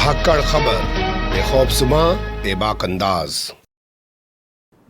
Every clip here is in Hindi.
धाकड़ खबर, बेखौफजुमा बेबाक अंदाज।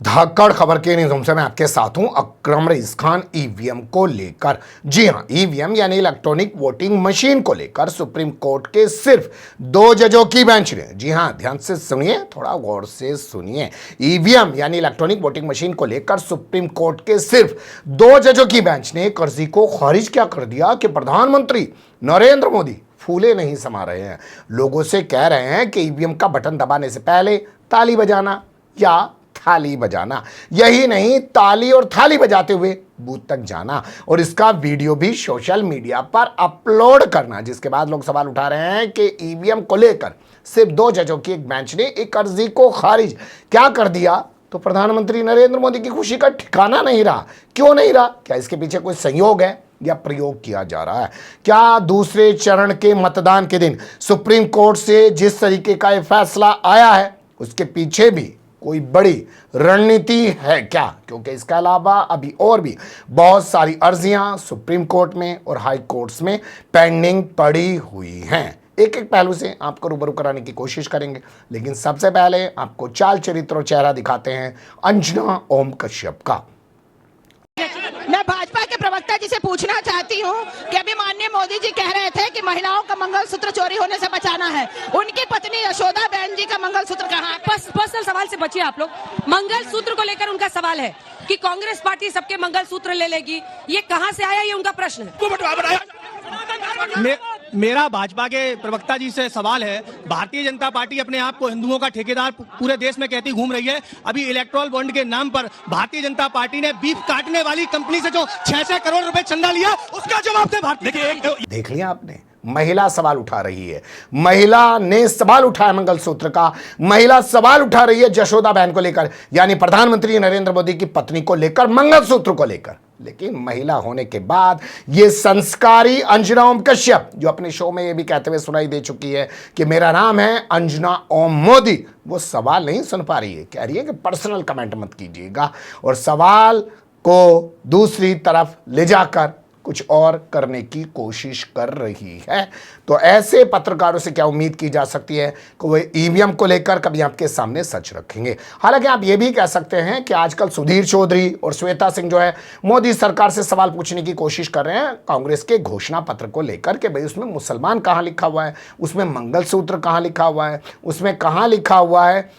धाकड़ खबर के न्यूज़ से मैं आपके साथ हूं अकरम रईस खान। ईवीएम को लेकर, जी हां, ईवीएम यानी इलेक्ट्रॉनिक वोटिंग मशीन को लेकर सुप्रीम कोर्ट के सिर्फ 2 जजों की बेंच ने, जी हां, ध्यान से सुनिए, थोड़ा गौर से सुनिए, ईवीएम यानी इलेक्ट्रॉनिक वोटिंग मशीन को लेकर सुप्रीम कोर्ट के सिर्फ 2 जजों की बेंच ने एक अर्जी को खारिज क्या कर दिया कि प्रधानमंत्री नरेंद्र मोदी फूले नहीं समा रहे हैं। लोगों से कह रहे हैं कि ईवीएम का बटन दबाने से पहले ताली बजाना या थाली बजाना, यही नहीं, ताली और थाली बजाते हुए बूथ तक जाना और इसका वीडियो भी सोशल मीडिया पर अपलोड करना। जिसके बाद लोग सवाल उठा रहे हैं कि ईवीएम को लेकर सिर्फ 2 जजों की एक बेंच ने एक अर्जी को खारिज क्या कर दिया तो प्रधानमंत्री नरेंद्र मोदी की खुशी का ठिकाना नहीं रहा। क्यों नहीं रहा? क्या इसके पीछे कोई संयोग है या प्रयोग किया जा रहा है? क्या दूसरे चरण के मतदान के दिन सुप्रीम कोर्ट से जिस तरीके का यह फैसला आया है उसके पीछे भी कोई बड़ी रणनीति है क्या? क्योंकि इसके अलावा अभी और भी बहुत सारी अर्जियां सुप्रीम कोर्ट में और हाई कोर्ट्स में पेंडिंग पड़ी हुई हैं। एक एक पहलू से आपको रूबरू कराने की कोशिश करेंगे, लेकिन सबसे पहले आपको चाल चरित्र और चेहरा दिखाते हैं अंजना ओम कश्यप का। मैं भाजपा के प्रवक्ता जी से पूछना चाहती हूँ कि अभी माननीय मोदी जी कह रहे थे कि महिलाओं का मंगलसूत्र चोरी होने से बचाना है। उनकी पत्नी यशोदा बहन जी का मंगलसूत्र कहाँ है? पर्सनल सवाल से बचिए आप लोग। मंगलसूत्र को लेकर उनका सवाल है कि कांग्रेस पार्टी सबके मंगलसूत्र ले लेगी, ये कहाँ से आया, ये उनका प्रश्न है। मेरा भाजपा के प्रवक्ता जी से सवाल है, भारतीय जनता पार्टी अपने आप को हिंदुओं का ठेकेदार पूरे देश में कहती घूम रही है। अभी इलेक्ट्रॉल बॉन्ड के नाम पर भारतीय जनता पार्टी ने बीफ काटने वाली कंपनी से जो 6-6 करोड़ रुपए चंदा लिया, उसका जवाब दे भारतीय। देख लिया आपने, महिला सवाल उठा रही है, महिला ने सवाल उठाया मंगलसूत्र का, महिला सवाल उठा रही है यशोदा बहन को लेकर, यानी प्रधानमंत्री नरेंद्र मोदी की पत्नी को लेकर, मंगलसूत्र को लेकर। लेकिन महिला होने के बाद ये संस्कारी अंजना ओम कश्यप, जो अपने शो में ये भी कहते हुए सुनाई दे चुकी है कि मेरा नाम है अंजना ओम मोदी, वो सवाल नहीं सुन पा रही है। कह रही है कि पर्सनल कमेंट मत कीजिएगा और सवाल को दूसरी तरफ ले जाकर कुछ और करने की कोशिश कर रही है। तो ऐसे पत्रकारों से क्या उम्मीद की जा सकती है कि वे ईवीएम को लेकर कभी आपके सामने सच रखेंगे? हालांकि आप ये भी कह सकते हैं कि आजकल सुधीर चौधरी और श्वेता सिंह जो है मोदी सरकार से सवाल पूछने की कोशिश कर रहे हैं कांग्रेस के घोषणा पत्र को लेकर कि भाई उसमें मुसलमान कहाँ लिखा हुआ है, उसमें मंगलसूत्र कहाँ लिखा हुआ है, उसमें कहाँ लिखा हुआ है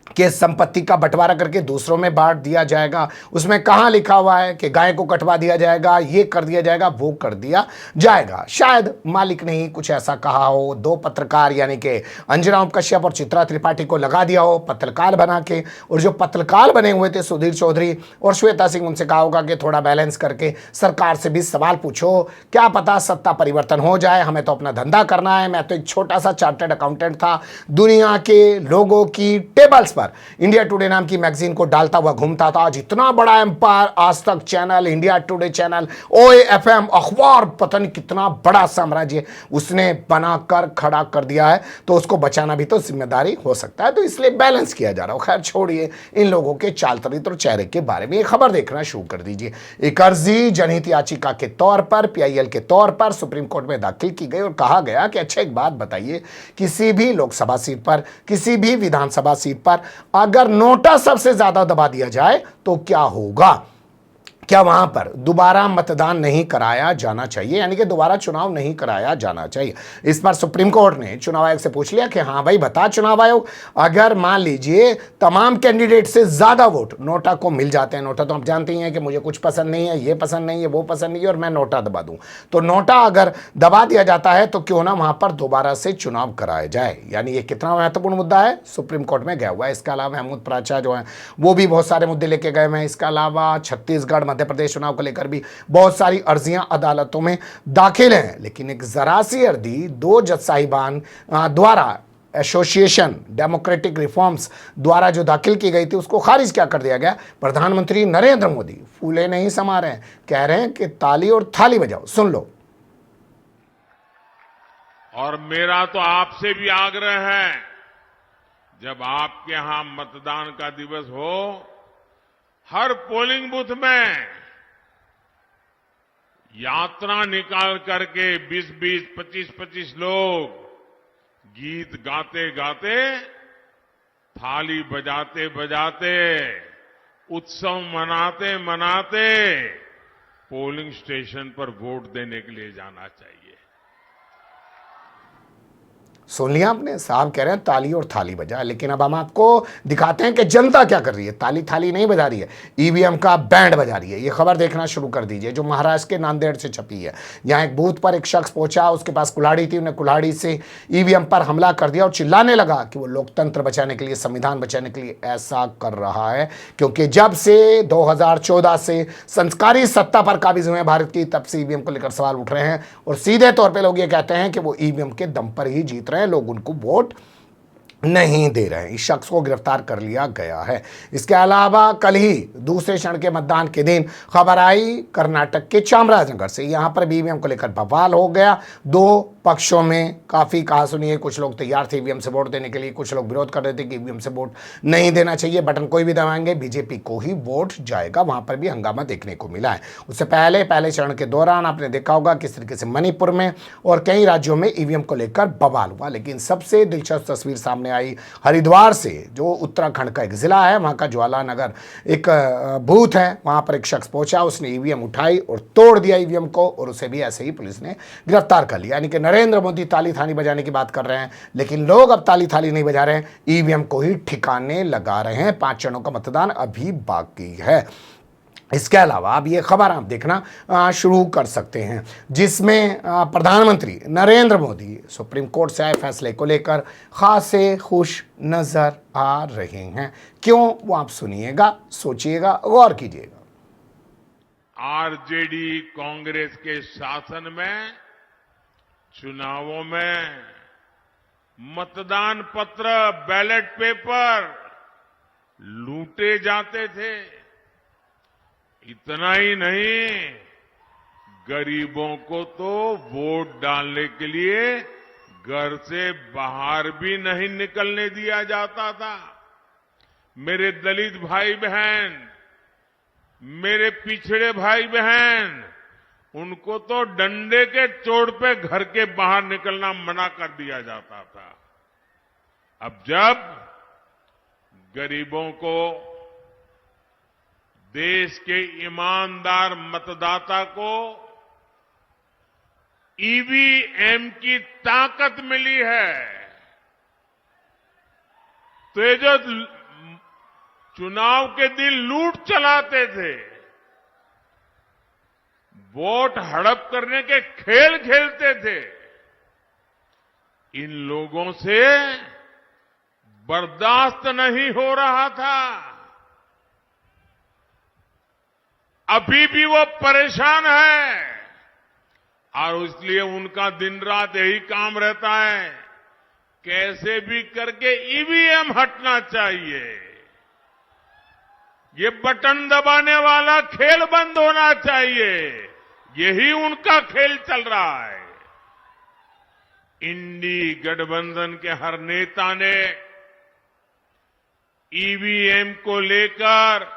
कि संपत्ति का बंटवारा करके दूसरों में बांट दिया जाएगा, उसमें कहाँ लिखा हुआ है कि गाय को कटवा दिया जाएगा, ये कर दिया जाएगा, वो कर दिया जाएगा। शायद मालिक ने ही कुछ ऐसा कहा हो, 2 पत्रकार यानी कि अंजना ओम कश्यप और चित्रा त्रिपाठी को लगा दिया हो पत्रकार बना के, और जो पत्रकार बने हुए थे सुधीर चौधरी और श्वेता सिंह, उनसे कहा होगा कि थोड़ा बैलेंस करके सरकार से भी सवाल पूछो, क्या पता सत्ता परिवर्तन हो जाए, हमें तो अपना धंधा करना है। मैं तो एक छोटा सा चार्टर्ड अकाउंटेंट था, दुनिया के लोगों की टेबल्स पर इंडिया टुडे नाम की मैगजीन को डालता हुआ घूमता था। आज इतना बड़ा एम्पायर, आज तक channel, India today channel, OAFM अखबार, पता नहीं कितना बड़ा साम्राज्य उसने बनाकर खड़ा कर दिया है, तो उसको बचाना भी तो जिम्मेदारी हो सकता है। तो इसलिए बैलेंस किया जा रहा हो। खैर छोड़िए इन लोगों के चाल चरित्र और चेहरे के बारे में, खबर देखना शुरू कर दीजिए। एक अर्जी जनहित याचिका के तौर पर, PIL के तौर पर सुप्रीम कोर्ट में दाखिल की गई और कहा गया कि अच्छा एक बात बताइए, किसी भी लोकसभा सीट पर, किसी भी विधानसभा सीट पर अगर नोटा सबसे ज्यादा दबा दिया जाए तो क्या होगा? क्या वहां पर दोबारा मतदान नहीं कराया जाना चाहिए, यानी कि दोबारा चुनाव नहीं कराया जाना चाहिए? इस पर सुप्रीम कोर्ट ने चुनाव आयोग से पूछ लिया कि हाँ भाई बता चुनाव आयोग, अगर मान लीजिए तमाम कैंडिडेट से ज्यादा वोट नोटा को मिल जाते हैं, नोटा तो आप जानते ही हैं कि मुझे कुछ पसंद नहीं है, ये पसंद नहीं है, वो पसंद नहीं है और मैं नोटा दबा दूं, तो नोटा अगर दबा दिया जाता है तो क्यों ना वहां पर दोबारा से चुनाव कराया जाए। यानी ये कितना महत्वपूर्ण मुद्दा है, सुप्रीम कोर्ट में गया हुआ है। इसके अलावा महमूद प्राचा जो है वो भी बहुत सारे मुद्दे लेके गए हैं। इसके अलावा छत्तीसगढ़ मध्य प्रदेश चुनाव को लेकर भी बहुत सारी अर्जियां अदालतों में दाखिल हैं। लेकिन एक जरा सी अर्जी 2 जज साहिबान द्वारा एसोसिएशन डेमोक्रेटिक रिफॉर्म्स द्वारा जो दाखिल की गई थी उसको खारिज क्या कर दिया गया? प्रधानमंत्री नरेंद्र मोदी फूले नहीं समा रहे हैं, कह रहे हैं कि ताली और थाली बजाओ। सुन लो। और मेरा तो आपसे भी आग्रह है, जब आपके यहां मतदान का दिवस हो, हर पोलिंग बूथ में यात्रा निकाल करके 20-20, 25-25 लोग गीत गाते गाते, थाली बजाते बजाते, उत्सव मनाते मनाते पोलिंग स्टेशन पर वोट देने के लिए जाना चाहिए। सुन लिया आपने, साहब कह रहे हैं ताली और थाली बजा, लेकिन अब हम आपको दिखाते हैं कि जनता क्या कर रही है। ताली थाली नहीं बजा रही है, ईवीएम का बैंड बजा रही है। ये खबर देखना शुरू कर दीजिए जो महाराष्ट्र के नांदेड़ से छपी है। यहाँ एक बूथ पर एक शख्स पहुंचा, उसके पास कुल्हाड़ी थी, उन्हें कुल्हाड़ी से ईवीएम पर हमला कर दिया और चिल्लाने लगा कि वो लोकतंत्र बचाने के लिए, संविधान बचाने के लिए ऐसा कर रहा है क्योंकि जब से 2014 से संस्कारी सत्ता पर काबिज हुए हैं भारत की, तब से ईवीएम को लेकर सवाल उठ रहे हैं और सीधे तौर पर लोग ये कहते हैं कि वो ईवीएम के दम पर ही जीत रहे हैं, लोग उनको वोट नहीं दे रहे हैं। इस शख्स को गिरफ्तार कर लिया गया है। इसके अलावा कल ही दूसरे चरण के मतदान के दिन खबर आई कर्नाटक के चामराजनगर से। यहां पर भी ईवीएम को लेकर बवाल हो गया। दो पक्षों में काफी कहा सुनिए, कुछ लोग तैयार थे ईवीएम से वोट देने के लिए, कुछ लोग विरोध कर रहे थे कि ईवीएम से वोट नहीं देना चाहिए, बटन कोई भी दबाएंगे बीजेपी को ही वोट जाएगा। वहां पर भी हंगामा देखने को मिला है। उससे पहले चरण के दौरान आपने देखा होगा किस तरीके से मणिपुर में और कई राज्यों में ईवीएम को लेकर बवाल हुआ। लेकिन सबसे दिलचस्प तस्वीर सामने आई हरिद्वार से, जो उत्तराखंड का एक जिला है, वहां का ज्वाला नगर एक बूथ है। वहां पर एक शख्स पहुंचा, उसने ईवीएम उठाई और तोड़ दिया ईवीएम को और उसे भी ऐसे ही पुलिस ने गिरफ्तार कर लिया। यानी कि नरेंद्र मोदी ताली थाली बजाने की बात कर रहे हैं, लेकिन लोग अब ताली थाली नहीं बजा रहे हैं, ईवीएम को ही ठिकाने लगा रहे हैं। 5 चरणों का मतदान अभी बाकी है। इसके अलावा अब ये खबर आप देखना शुरू कर सकते हैं जिसमें प्रधानमंत्री नरेंद्र मोदी सुप्रीम कोर्ट से आए फैसले को लेकर खासे खुश नजर आ रहे हैं। क्यों, वो आप सुनिएगा, सोचिएगा, गौर कीजिएगा। आरजेडी कांग्रेस के शासन में चुनावों में मतदान पत्र, बैलेट पेपर लूटे जाते थे। इतना ही नहीं, गरीबों को तो वोट डालने के लिए घर से बाहर भी नहीं निकलने दिया जाता था। मेरे दलित भाई बहन, मेरे पिछड़े भाई बहन, उनको तो डंडे के चोट पे घर के बाहर निकलना मना कर दिया जाता था। अब जब गरीबों को, देश के ईमानदार मतदाता को ईवीएम की ताकत मिली है, तो ये जो चुनाव के दिन लूट चलाते थे, वोट हड़प करने के खेल खेलते थे, इन लोगों से बर्दाश्त नहीं हो रहा था। अभी भी वो परेशान है और इसलिए उनका दिन रात यही काम रहता है, कैसे भी करके ईवीएम हटना चाहिए, ये बटन दबाने वाला खेल बंद होना चाहिए, यही उनका खेल चल रहा है। इंडी गठबंधन के हर नेता ने ईवीएम को लेकर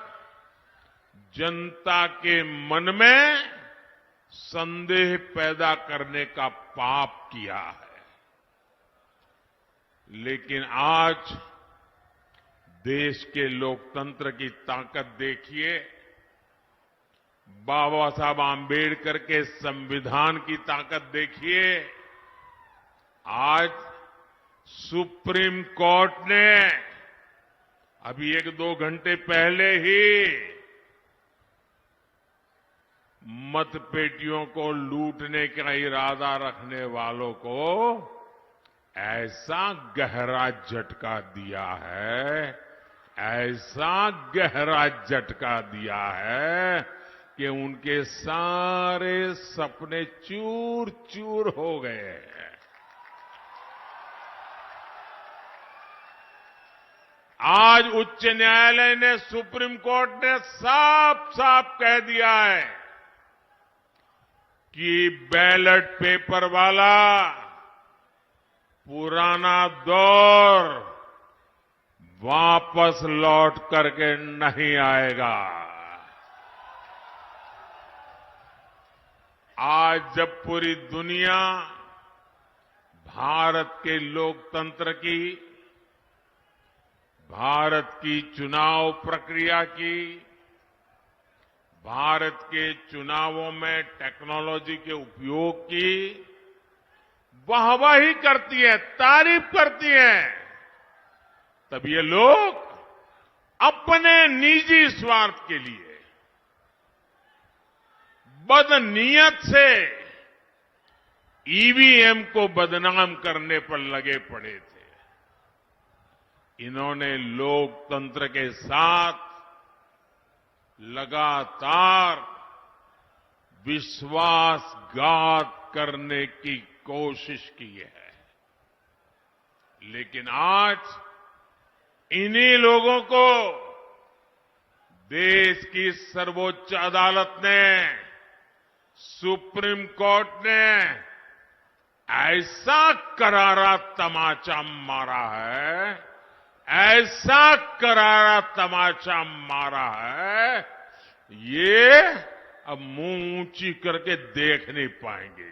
जनता के मन में संदेह पैदा करने का पाप किया है। लेकिन आज देश के लोकतंत्र की ताकत देखिए, बाबा साहब आंबेडकर के संविधान की ताकत देखिए। आज सुप्रीम कोर्ट ने अभी 1-2 घंटे पहले ही मतपेटियों को लूटने का इरादा रखने वालों को ऐसा गहरा झटका दिया है, ऐसा गहरा झटका दिया है कि उनके सारे सपने चूर चूर हो गए हैं। आज उच्च न्यायालय ने, सुप्रीम कोर्ट ने साफ साफ कह दिया है कि बैलेट पेपर वाला पुराना दौर वापस लौट करके नहीं आएगा। आज जब पूरी दुनिया भारत के लोकतंत्र की, भारत की चुनाव प्रक्रिया की, भारत के चुनावों में टेक्नोलॉजी के उपयोग की वाहवाही करती है, तारीफ करती है, तब ये लोग अपने निजी स्वार्थ के लिए बदनीयत से ईवीएम को बदनाम करने पर लगे पड़े थे। इन्होंने लोकतंत्र के साथ लगातार विश्वासघात करने की कोशिश की है, लेकिन आज इन्हीं लोगों को देश की सर्वोच्च अदालत ने, सुप्रीम कोर्ट ने ऐसा करारा तमाचा मारा है, ऐसा करारा तमाचा मारा है, ये अब मुंह ऊंची करके देख नहीं पाएंगे जी।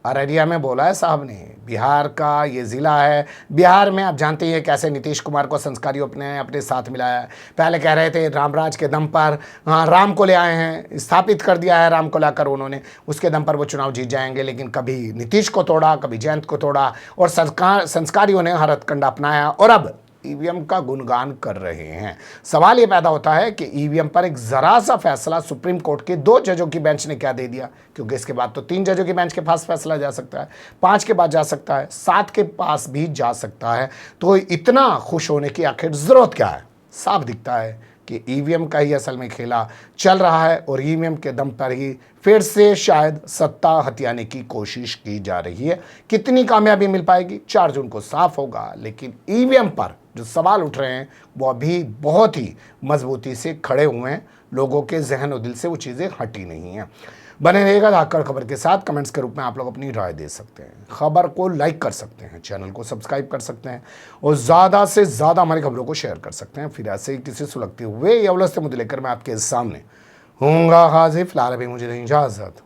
अररिया में बोला है साहब ने, बिहार का ये जिला है। बिहार में आप जानते हैं कैसे नीतीश कुमार को संस्कारियों अपने साथ मिलाया है। पहले कह रहे थे रामराज के दम पर राम को ले आए हैं, स्थापित कर दिया है राम को लाकर उन्होंने, उसके दम पर वो चुनाव जीत जाएंगे। लेकिन कभी नीतीश को तोड़ा, कभी जयंत को तोड़ा और संस्कारियों ने हर हथकंडा अपनाया और अब ईवीएम का गुणगान कर रहे हैं। सवाल ये पैदा होता है कि ईवीएम पर एक जरा सा फैसला सुप्रीम कोर्ट के 2 जजों की बेंच ने क्या दे दिया, क्योंकि इसके बाद तो 3 जजों की बेंच के पास फैसला जा सकता है, 5 के बाद जा सकता है, 7 के पास भी जा सकता है। तो इतना खुश होने की आखिर जरूरत क्या है? साफ दिखता है कि ईवीएम का ही असल में खेला चल रहा है और ईवीएम के दम पर ही फिर से शायद सत्ता हथियाने की कोशिश की जा रही है। कितनी कामयाबी मिल पाएगी 4 जून को साफ होगा, लेकिन ईवीएम पर जो सवाल उठ रहे हैं वो अभी बहुत ही मजबूती से खड़े हुए हैं। लोगों के जहन और दिल से वो चीज़ें हटी नहीं हैं। बने रहिएगा धाकड़ खबर के साथ। कमेंट्स के रूप में आप लोग अपनी राय दे सकते हैं, खबर को लाइक कर सकते हैं, चैनल को सब्सक्राइब कर सकते हैं और ज़्यादा से ज़्यादा हमारी खबरों को शेयर कर सकते हैं। फिर ऐसे ही किसी सुलगते हुए या उलझते मुद्दे लेकर मैं आपके सामने हूँगा हाजिर। फिलहाल अभी मुझे नहीं इजाज़त।